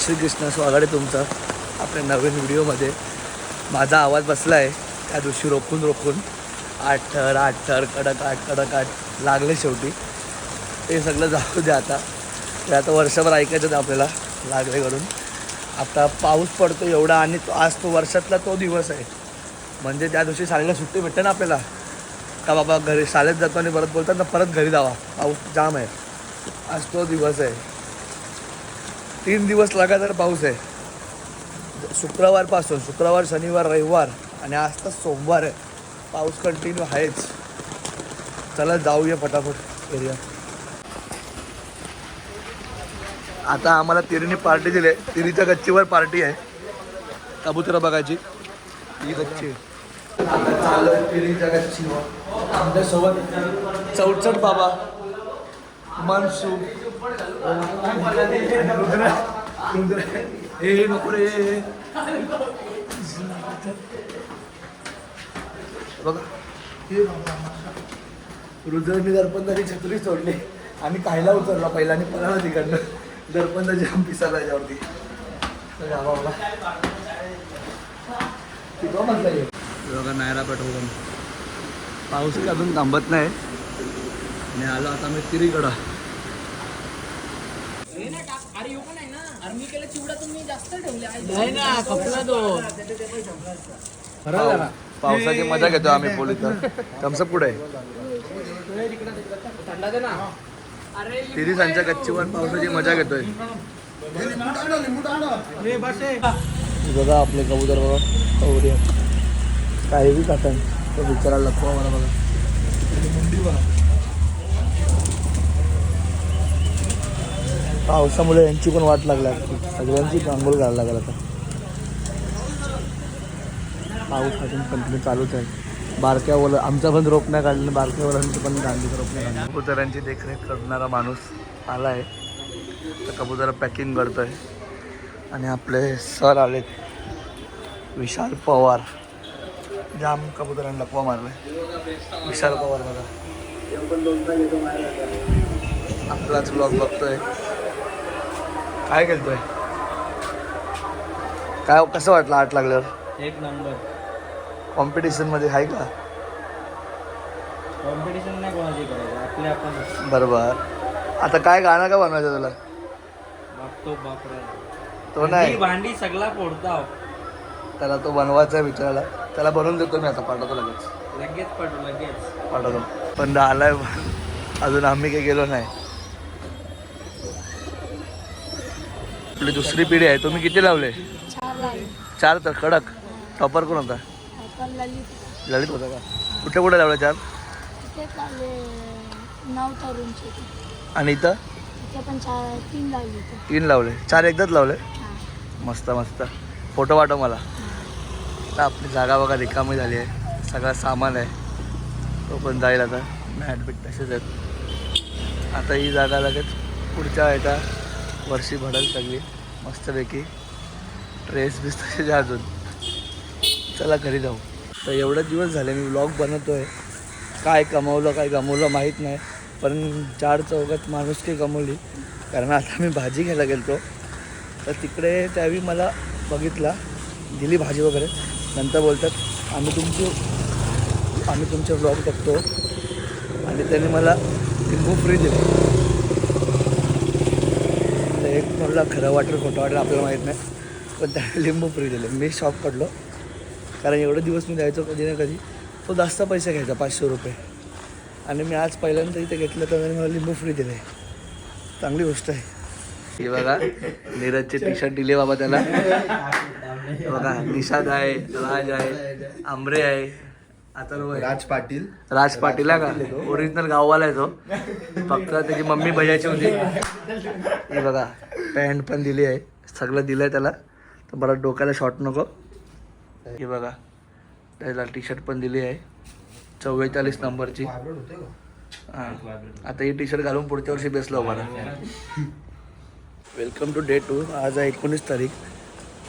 श्रीकृष्ण, स्वागत आहे तुमचं आपल्या नवीन व्हिडिओमध्ये. माझा आवाज बसला आहे त्या दिवशी रोखून आठ थर कडक आठ लागले शेवटी. ते सगळं जाऊ दे आता. ते आता वर्षभर ऐकायचं आपल्याला लागले करून. आता पाऊस पडतो एवढा आणि आज तो वर्षातला तो दिवस आहे. म्हणजे त्या दिवशी शाळेला सुट्टी भेटते ना आपल्याला, का बाबा घरी शाळेत जातो आणि परत बोलतात ना परत घरी जावा, पाऊस जाम आहे. आज तो दिवस आहे. 3 दिवस लगातार पाऊस आहे. शुक्रवारपासून शुक्रवार, शनिवार, रविवार आणि आज तर सोमवार आहे. पाऊस कंटिन्यू आहेच. चला जाऊया फटाफट एरिया. आता आम्हाला तिरीने पार्टी दिली आहे. तिरीच्या गच्चीवर पार्टी आहे. कबुतरं बघायची ही गच्ची आहे. आता चालू आहे तिरीच्या गच्चीवर. आमच्यासोबत चौचट बाबा, मनसू, हे नको रे बघा. रुद्रनी दर्पणदारी छत्री सोडली आणि कायला उतरला पहिला आणि पळाला तिकडनं. दर्पणदाची जाम पिसाला याच्यावरती. बघा नायरा पेट्रोल. पाऊसही अजून थांबत नाही आणि आलो आता मी तिरीकडं. पावसाची मजा घेतो आम्ही. पोलीस थम्सअप कुठे आहे? तिरी सांच्या गच्चीवर पावसाची मजा घेतोय. बघा आपले कबूतर बघा काही बी खातात. तो विचारायला लागतो मला बघा. पावसामुळे यांची पण वाट लागल्या. सगळ्यांची गांगोल घालायला लागला आता. पाऊस अजून कंटिन्यू चालूच आहे. बारक्यावर आमचा पण रोप नाही काढला, बारक्यावरांची पण गांधीचं रोप नाही काढलं. कबुतरांची देखरेख करणारा माणूस आला आहे. तर कबुतर पॅकिंग करतो आहे. आणि आपले सर आलेत, विशाल पवार. जाम कबुतरांना लपवा मारलाय विशाल पवार. बघा आपलाच ब्लॉग बघतोय. काय केलतोय? काय कसं वाटलं आठ लागल्यावर? एक नंबर. कॉम्पिटिशनमध्ये आहे का? कॉम्पिटिशन नाही कोणाची करायचं, आपले आपण. बरोबर. आता काय गाणं का बनवायचं तुला? बघतो बापरे. तो नाही, भांडी सगळा फोडता. त्याला तो बनवायचा विचारायला. त्याला बनवून देतो मी आता. पाठवतो लगेच पाठवतो. पण आलाय अजून आम्ही काही गेलो नाही. आपली दुसरी पिढी आहे. तुम्ही किती लावले? 4 तर कडक. टॉपर कोण होता? ललित होता का? कुठे लावले 4? आणि इथं 3 लावले. 4 एकदाच लावले. मस्त मस्त. फोटो पाठव मला. आता आपली जागा बघा रिकामी झाली आहे. सगळा सामान आहे तो पण जाईल आता. मॅट बीट तसेच आहेत. आता ही जागा लगेच पुढच्या एका वर्षी भरेल सगळी मस्तपैकी. ड्रेस बीस तसेच अजून. चला घरी जाऊ. तर एवढे दिवस झाले मी व्लॉग बनवतो आहे. काय कमवलं काय गमवलं माहीत नाही, पण 4 चौघात माणुसकी गमवली. कारण आता मी भाजी घ्यायला गेलो तर तिकडे त्यावेळी मला बघितला, दिली भाजी वगैरे. नंतर बोलतात आम्ही तुमचे व्लॉग बघतो. आणि त्यांनी मला लिंबू फ्री दिले. तर एक मला खरं वाटेल खोटं वाटेल आपल्याला माहीत नाही, पण त्याने लिंबू फ्री दिले. मी शॉक पडलो. कारण एवढे दिवस मी द्यायचो कधी ना कधी. तो जास्त पैसे घ्यायचा, 500 रुपये. आणि मी आज पहिल्यांदा इथे घेतलं तर त्याने मला लिंबू फ्री दिले. चांगली गोष्ट आहे. हे बघा नीरजचे टी शर्ट दिले बाबा त्याला. बघा निषाद आहे, राज आहे, आंबरे आहे, आता राज पाटील आहे का? ओरिजिनल गाववाला आहे तो. फक्त त्याची मम्मी भैयाची होती. हे बघा पॅन्ट पण दिली आहे, सगळं दिलं आहे त्याला. तर बरं डोक्याला शॉर्ट नको. हे बघा त्याला टी शर्ट पण दिली आहे 44 नंबरची. हां आता ही टी शर्ट घालून पुढच्या वर्षी बेसलो मला. Welcome to day 2. आज आहे 19 तारीख.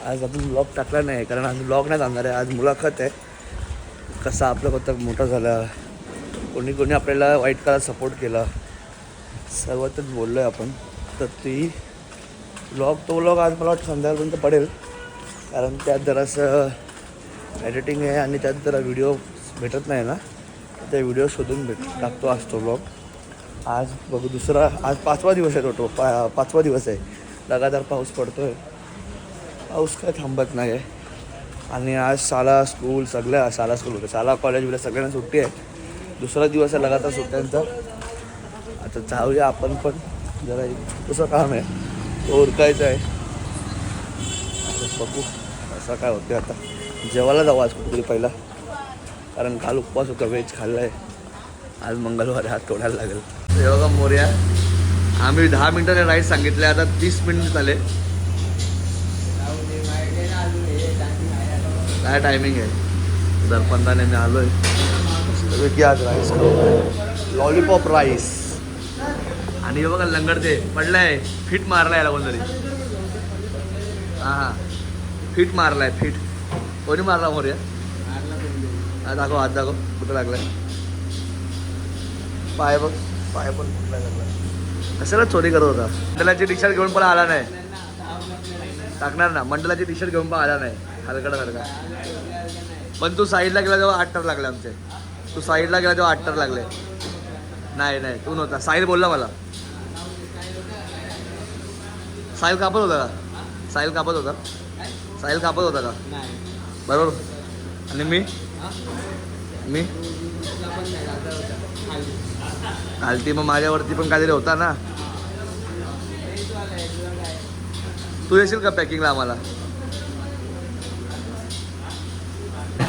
आज आपण ब्लॉग टाकला नाही कारण आज ब्लॉग नाही जाणार आहे. आज मुलाखत आहे. कसा आपलं कोणतं मोठं झालं, कोणी आपल्याला वाईट काळात सपोर्ट केला, सर्वातच बोललो आहे आपण. तर ती तो व्लॉग आज मला वाटतं संध्याकाळपर्यंत पडेल, कारण त्यात जरासं एडिटिंग आहे आणि त्यात जरा व्हिडिओ भेटत नाही ना, त्या व्हिडिओ शोधून टाकतो आज तो व्लॉग. आज बघू आज 5वा दिवस आहे तो 5वा दिवस आहे. लगातार पाऊस पडतो आहे, पाऊस काय थांबत नाही आहे. आणि आज शाळा स्कूल होतं, शाळा कॉलेज बिलेज सगळ्यांना सुट्टी आहे. दुसरा दिवस आहे लगातार सुट्ट्यांचा. आता जाऊया आपण पण, जरा एक तसं काम आहे तो उरकायचं आहे. आता बघू असं काय होतं. आता जेवायला जाऊ आज कुठेतरी पहिला, कारण काल उपवास होता, व्हेज खाल्ला आहे. आज मंगळवार हात तोडायला लागेल. हे बघा मोर्या, आम्ही 10 मिनिटाने राईस सांगितले, आता 30 मिनिट झाले. काय टायमिंग आहे, दरपंदाने मी आलो आहे की आज राईस खाऊ, लॉलीपॉप राईस. आणि हे बघा लंगर ते पडलाय, फिट मारलाय याला कोणतरी. हां फिट मारलाय, फिट कोणी मारला मोर्या? हा दाखव, हात दाखव कुठं लागलाय. पाय बघ, पाय पण कुठला लागला. कशाला चोरी करत होता? मंडलाची टी शर्ट घेऊन पण आला नाही. टाकणार ना, मंडलाची टी शर्ट घेऊन पण आला नाही. हलका पण तू साईडला गेला तेव्हा 8 टर लागले आमचे. तू साईडला गेला तेव्हा 8 टर लागले. नाही तू नव्हता. साहिल बोलला मला. साहिल कापत होता का? साहिल कापत होता का? बरोबर. आणि मी घालती मग माझ्यावरती पण काहीतरी होता ना. तू येशील का पॅकिंगला आम्हाला?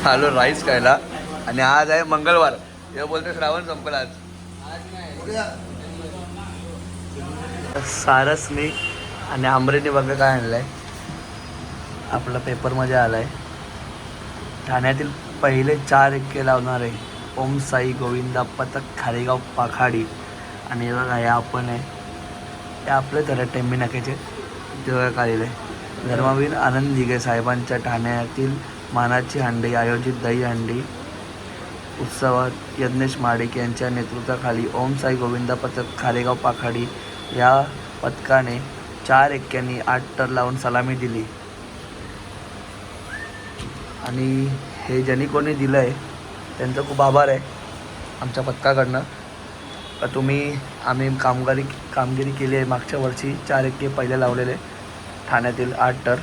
आलो राईस खायला. आणि आज आहे मंगळवार. हे बोलते श्रावण संपल आज. सारसनी आणि आंबरेने बघा काय आणलंय. आपला पेपरमध्ये आलाय. ठाण्यातील पहिले 4 इक्के लावणारे ओम साई गोविंदा पथक खारेगाव पाखाडी. आणि बघा हे आपण आहे, हे आपलेच आहे टेंबी नाक्याचे. तेव्हा काढलेलं आहे. धर्मवीर आनंद दिघे साहेबांच्या ठाण्यातील मानाची हांडी आयोजित दहीहंडी उत्सवात यज्ञेश महाडिक यांच्या नेतृत्वाखाली ओम साई गोविंदा पथक खारेगाव पाखाडी या पथकाने 4 एक्क्यांनी 8 टर लावून सलामी दिली. आणि हे ज्यांनी कोणी दिलं आहे त्यांचं खूप आभार आहे आमच्या पथकाकडनं. का आम्ही कामगिरी केली आहे. मागच्या वर्षी 4 एक्के पहिले लावलेले ठाण्यातील 8 टर.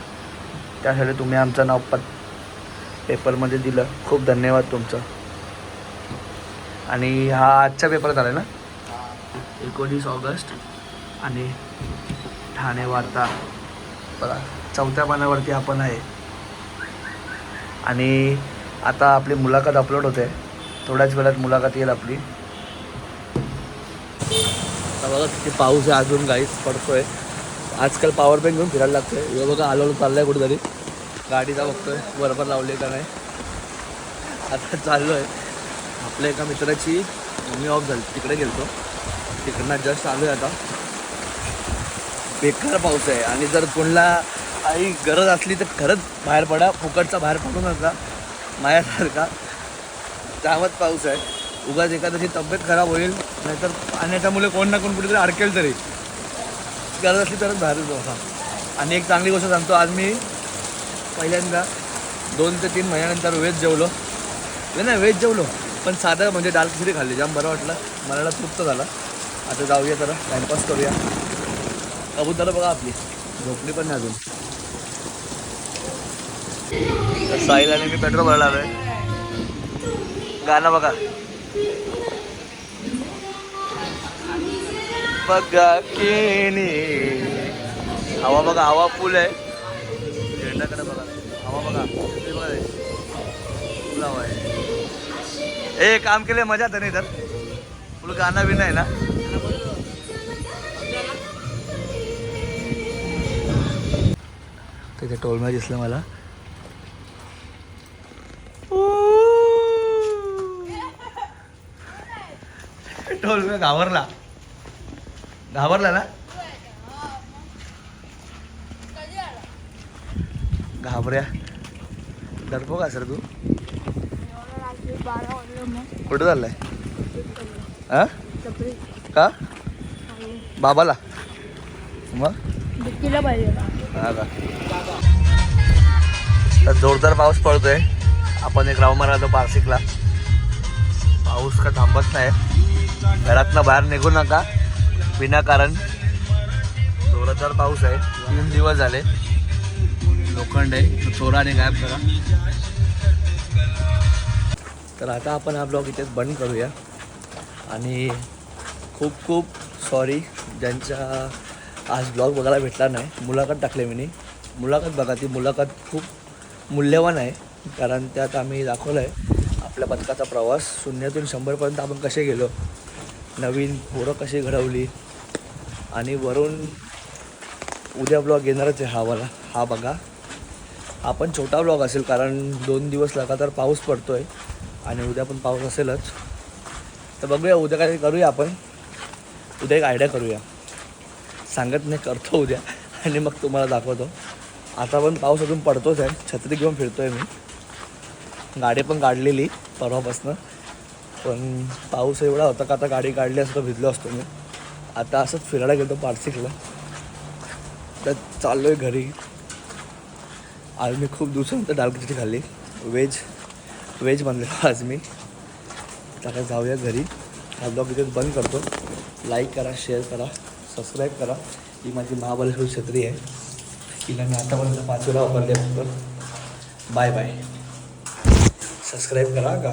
त्यासाठी तुम्ही आमचं नाव पेपरमध्ये दिलं. खूप धन्यवाद तुमचं. आणि हा आजच्या पेपर झाला ना, 19 ऑगस्ट. आणि ठाणे वार्ता बघा 4थ्या पानावरती आपण आहे. आणि आता आपली मुलाखत अपलोड होते, थोड्याच वेळात मुलाखत येईल आपली. आता बघा किती पाऊस आहे अजून, गाईच पडतोय. आजकाल पॉवर बँक घेऊन फिरायला लागतोय. हे बघा आलो चाललं आहे कुठेतरी, गाडीचा बघतोय बरोबर लावली का नाही. आता चाललो आहे. आपल्या एका मित्राची मम्मी ऑफ झाली, तिकडे गेलतो. तिकडनं जस्ट आलो आहे. आता बेकार पाऊस आहे. आणि जर कोणाला काही गरज असली तर खरंच बाहेर पडा, फुकटचा बाहेर पडू नका माझ्यासारखा. जामच पाऊस आहे. उगाच एखाद्याची तब्येत खराब होईल, नाहीतर पाण्याच्यामुळे कोण ना कोण कुठेतरी अडकेल. तरी गरज असली तरच बाहेर बसा. आणि एक चांगली गोष्ट सांगतो, आज मी पहिल्यांदा 2 ते 3 महिन्यानंतर व्हेज जेवलो. पण साधं म्हणजे दाल खिचडी खाल्ली, जाम बरं वाटलं. मला तृप्त झाला. आता जाऊया जरा टाईमपास करूया. कबूतर बघा आपली झोपली पण नाही अजून. साहिल आणि मी पेट्रोल भरायला आलोय. गाणं बघा, बघा केनी हवा बघा, हवा फुल आहे. झेंडाकडे बघा, हवा बघा, फुल हवा आहे. ए काम केले मजा तर नाही तर फुल गाणं बी नाही ना. तिथे टोलम्या दिसलं मला. टोलम्या घाबरला ना. घाबऱ्या डरपो का सर तू? कुठं चाललाय? हा का बाबाला? मग दुखीला पाहिजे हा का तर जोरदार पाऊस पडतोय. आपण एक राऊंड मारला तो पारसिकला. पाऊस का थांबत नाही. घरातनं बाहेर निघू नका विनाकारण. जोरदार पाऊस आहे. 3 दिवस झाले. लोखंड आहे चोराने गायब करा. तर आता आपण हा ब्लॉग इथेच बंद करूया. आणि खूप खूप सॉरी ज्यांच्या आज ब्लॉग बघायला भेटला नाही. मुलाखत टाकले मी. मुलाखत बघा. ती मुलाखत खूप मूल्यवान आहे. कारण त्यात आम्ही दाखवलं आहे आपल्या पथकाचा प्रवास 0 ते 100पर्यंत आपण कसे गेलो. नवीन पोरं कशी घडवली. आणि वरून उद्या ब्लॉग येणारच आहे हावाला. हा बघा. हा पण छोटा ब्लॉग असेल कारण 2 दिवस लगातार पाऊस पडतो आहे. आणि उद्या पण पाऊस असेलच. तर बघूया उद्या काय करूया आपण. उद्या एक आयडिया करूया. सांगत नाही करतो उद्या. आणि मग तुम्हाला दाखवतो. आता पण पाऊस अजून पडतोच आहे. छत्री घेऊन फिरतो आहे मी. गाडी पण काढलेली परवापासनं. पण पाऊस एवढा होता का आता गाडी काढली असं तर भिजलो असतो मी. आता असंच फिरायला गेलो पारसिकला. तर चाललो आहे घरी. आज मी खूप दिवसानंतर डाळ खिचडी खाल्ली. व्हेज बनलेलो आज मी. आता जाऊया घरी. हा ब्लॉग इथेच बंद करतो. लाईक करा, शेअर करा, सबस्क्राईब करा. ही माझी महाबळेश्वर छत्री आहे. हिला मी आतापर्यंत 5 वेळा वापरली फक्त. Bye bye. सबस्क्राईब करा का.